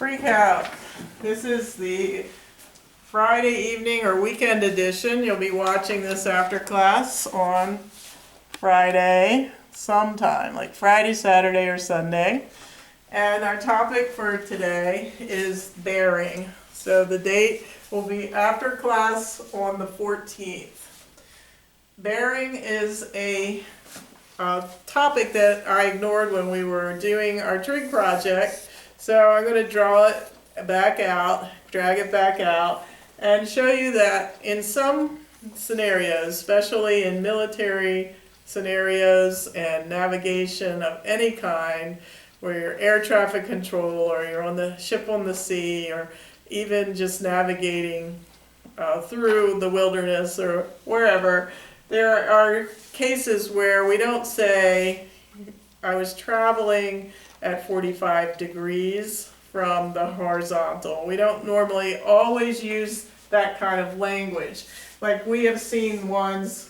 PreCalc. This is the Friday evening or weekend edition. You'll be watching this after class on Friday sometime, like Friday, Saturday, or Sunday. And our topic for today is bearing. So the date will be after class on the 14th. Bearing is a topic that I ignored when we were doing our trig project. So I'm going to draw it back out, drag it back out, and show you that in some scenarios, especially in military scenarios and navigation of any kind, where you're air traffic control or you're on the ship on the sea or even just navigating through the wilderness or wherever, there are cases where we don't say, I was traveling at 45 degrees from the horizontal. We don't normally always use that kind of language. Like we have seen ones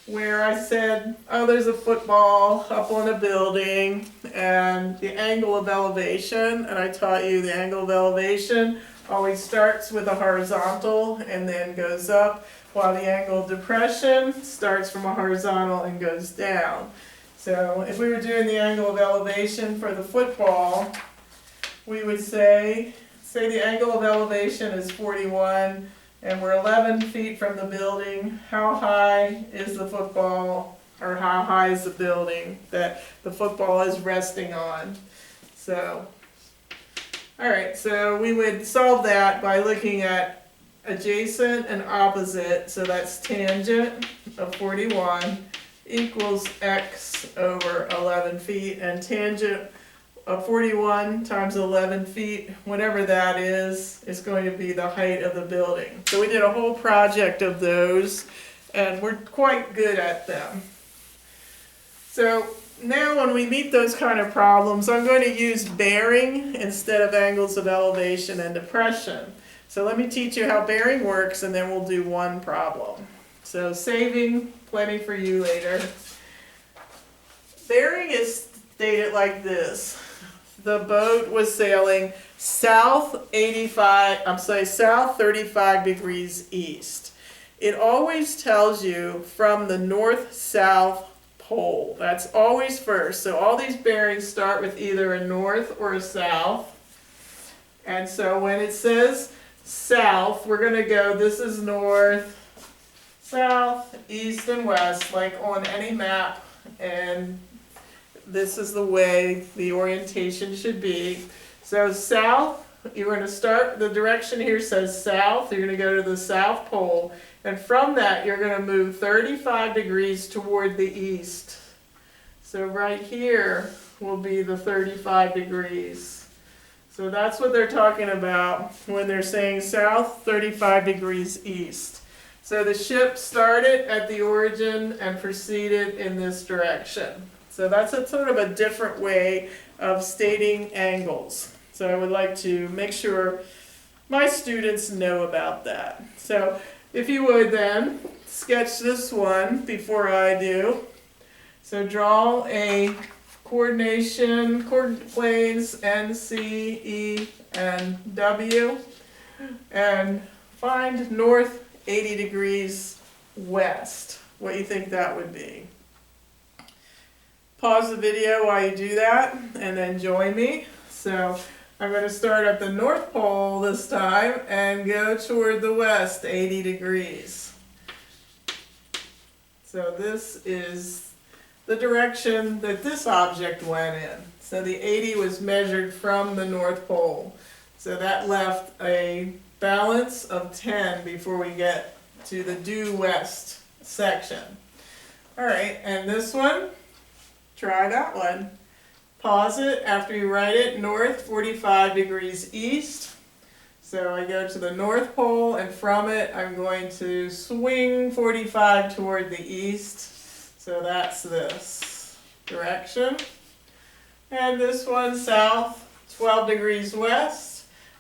where I said, oh, there's a football up on a building and the angle of elevation, and I taught you the angle of elevation always starts with a horizontal and then goes up, while the angle of depression starts from a horizontal and goes down. So if we were doing the angle of elevation for the football, we would say the angle of elevation is 41 and we're 11 feet from the building. How high is the football, or how high is the building that the football is resting on? So, alright, so we would solve that by looking at adjacent and opposite. So that's tangent of 41 equals x over 11 feet, and tangent of 41 times 11 feet, whatever that is going to be the height of the building. So we did a whole project of those, and we're quite good at them. So now when we meet those kind of problems, I'm going to use bearing instead of angles of elevation and depression. So let me teach you how bearing works, and then we'll do one problem. So saving plenty for you later. Bearing is stated like this. The boat was sailing south 35 degrees east. It always tells you from the north-south pole. That's always first. So all these bearings start with either a north or a south. And so when it says south, we're going to go, this is north, south, east, and west, like on any map, and this is the way the orientation should be. So south, you're going to start, the direction here says south, you're going to go to the south pole, and from that you're going to move 35 degrees toward the east. So right here will be the 35 degrees. So that's what they're talking about when they're saying south 35 degrees east. So the ship started at the origin and proceeded in this direction. So that's a sort of a different way of stating angles. So I would like to make sure my students know about that. So if you would then sketch this one before I do. So draw a coordinate planes N, C, E, and W, and find north 80 degrees west. What do you think that would be? Pause the video while you do that and then join me. So I'm going to start at the North Pole this time and go toward the west 80 degrees. So this is the direction that this object went in. So the 80 was measured from the North Pole. So that left a balance of 10 before we get to the due west section. Alright, and this one, try that one. Pause it after you write it, north 45 degrees east. So I go to the North Pole, and from it I'm going to swing 45 toward the east. So that's this direction. And this one, south 12 degrees west.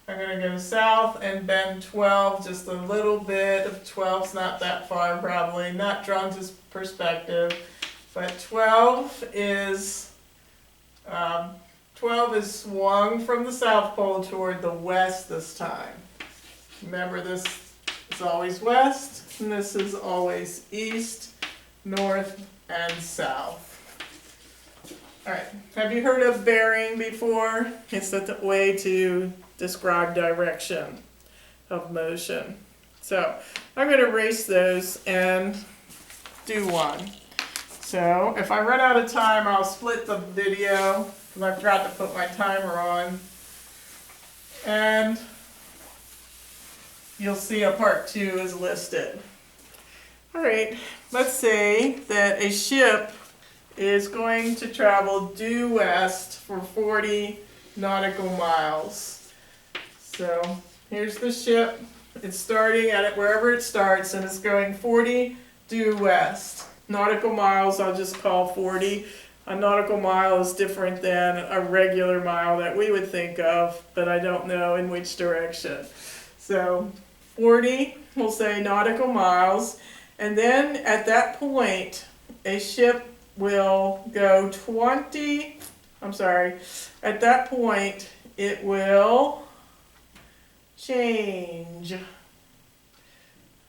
I'm going to go south and bend 12, just a little bit of 12's not that far probably, not drawn to perspective, but 12 is 12 is swung from the South Pole toward the west this time. Remember, this is always west, and this is always east, north, and south. All right, have you heard of bearing before? It's the way to describe direction of motion. So I'm going to erase those and do one. So if I run out of time, I'll split the video because I forgot to put my timer on. And you'll see a part 2 is listed. All right, let's say that a ship is going to travel due west for 40 nautical miles. So here's the ship. It's starting at it wherever it starts, and it's going 40 due west. Nautical miles I'll just call 40. A nautical mile is different than a regular mile that we would think of, but I don't know in which direction. So 40, we'll say nautical miles, and then at that point a ship will go at that point it will change.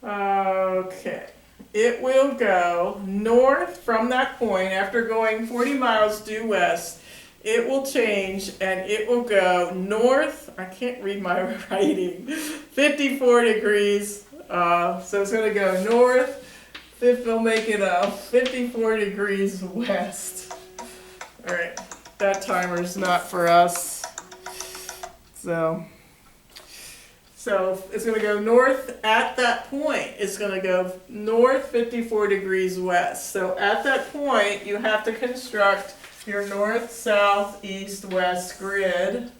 Okay. It will go north from that point. After going 40 miles due west, it will change and it will go north. I can't read my writing. 54 degrees. So it's going to go north. We'll make it 54 degrees west. All right. That timer's not for us. So it's going to go north at that point. It's going to go north 54 degrees west. So at that point, you have to construct your north, south, east, west grid.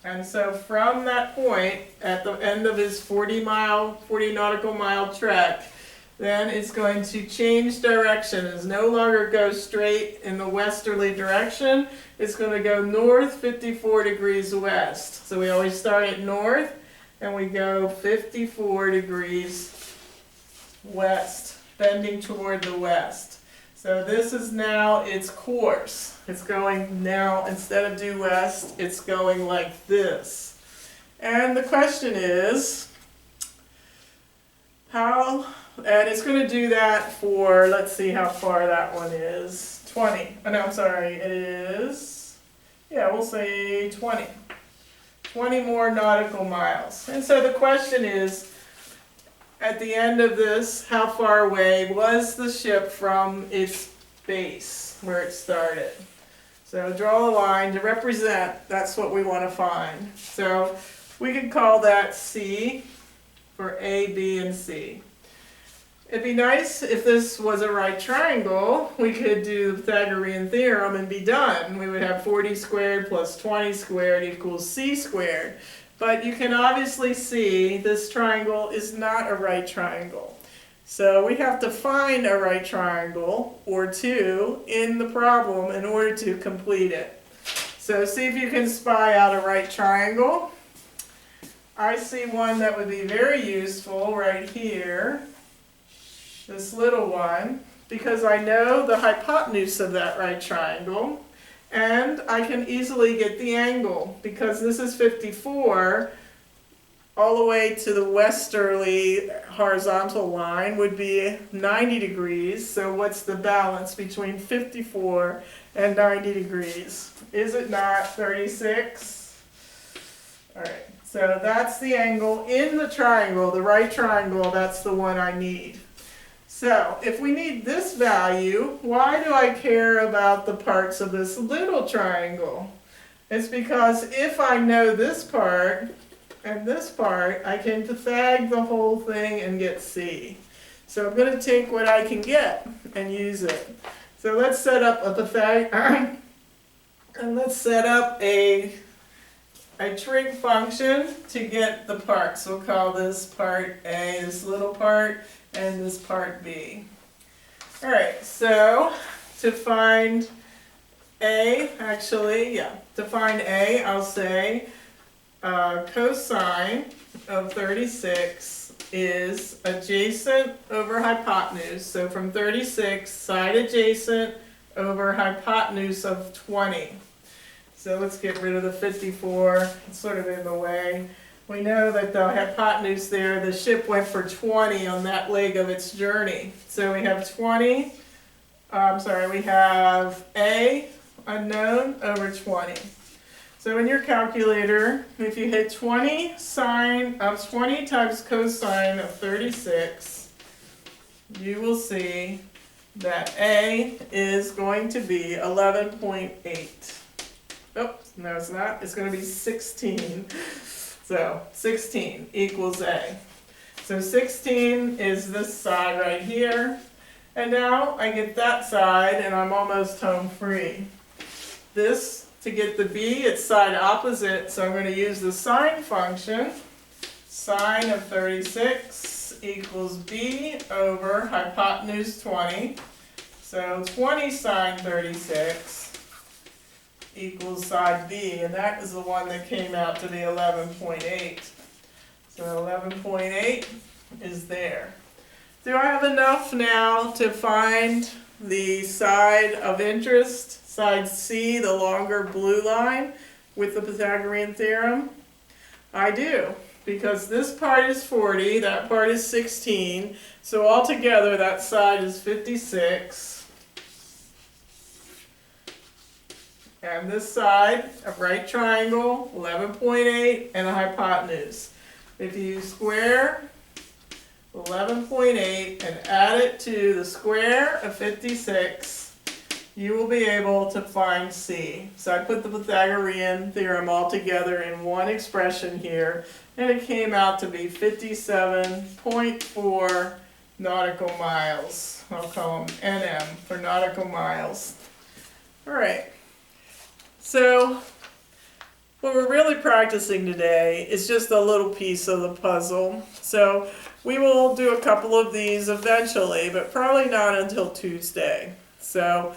And so from that point, at the end of his 40 nautical mile trek, then it's going to change direction. It's no longer go straight in the westerly direction. It's going to go north 54 degrees west. So we always start at north and we go 54 degrees west, bending toward the west. So this is now its course. It's going now, instead of due west, it's going like this. And the question is, and it's going to do that for, let's see how far that one is, 20. Oh, no, I'm sorry, it is, yeah, we'll say 20. 20 more nautical miles. And so the question is, at the end of this, how far away was the ship from its base, where it started? So draw a line to represent, that's what we want to find. So we could call that C for A, B, and C. It'd be nice if this was a right triangle. We could do the Pythagorean theorem and be done. We would have 40 squared plus 20 squared equals C squared. But you can obviously see this triangle is not a right triangle. So we have to find a right triangle or two in the problem in order to complete it. So see if you can spy out a right triangle. I see one that would be very useful right here. This little one, because I know the hypotenuse of that right triangle, and I can easily get the angle, because this is 54, all the way to the westerly horizontal line would be 90 degrees, so what's the balance between 54 and 90 degrees? Is it not 36? All right, so that's the angle in the triangle, the right triangle, that's the one I need. So, if we need this value, why do I care about the parts of this little triangle? It's because if I know this part and this part, I can Pythag the whole thing and get C. So I'm going to take what I can get and use it. So let's set up a Pythag, and let's set up a trig function to get the parts. We'll call this part A, this little part, and this part B. All right, so to find A, to find A, I'll say cosine of 36 is adjacent over hypotenuse. So from 36, side adjacent over hypotenuse of 20. So let's get rid of the 54, it's sort of in the way. We know that the hypotenuse there, the ship went for 20 on that leg of its journey. So we have 20, we have A, unknown, over 20. So in your calculator, if you hit 20 times cosine of 36, you will see that A is going to be 11.8. Oops, no it's not. It's going to be 16. So 16 equals A. So 16 is this side right here. And now I get that side and I'm almost home free. This, to get the B, it's side opposite, so I'm going to use the sine function. Sine of 36 equals B over hypotenuse 20. So 20 sine 36 equals side B, and that is the one that came out to be 11.8. So 11.8 is there. Do I have enough now to find the side of interest, side C, the longer blue line, with the Pythagorean theorem? I do, because this part is 40, that part is 16, so altogether that side is 56. And this side, a right triangle, 11.8, and a hypotenuse. If you square 11.8 and add it to the square of 56, you will be able to find C. So I put the Pythagorean theorem all together in one expression here, and it came out to be 57.4 nautical miles. I'll call them NM for nautical miles. All right. So what we're really practicing today is just a little piece of the puzzle. So we will do a couple of these eventually, but probably not until Tuesday. So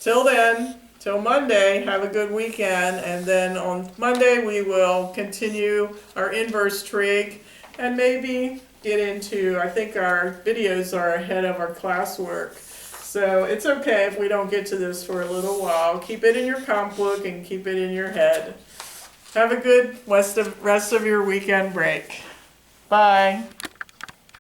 till then, till Monday, have a good weekend, and then on Monday we will continue our inverse trig and maybe get into, I think our videos are ahead of our classwork. So it's okay if we don't get to this for a little while. Keep it in your comp book and keep it in your head. Have a good rest of your weekend break. Bye.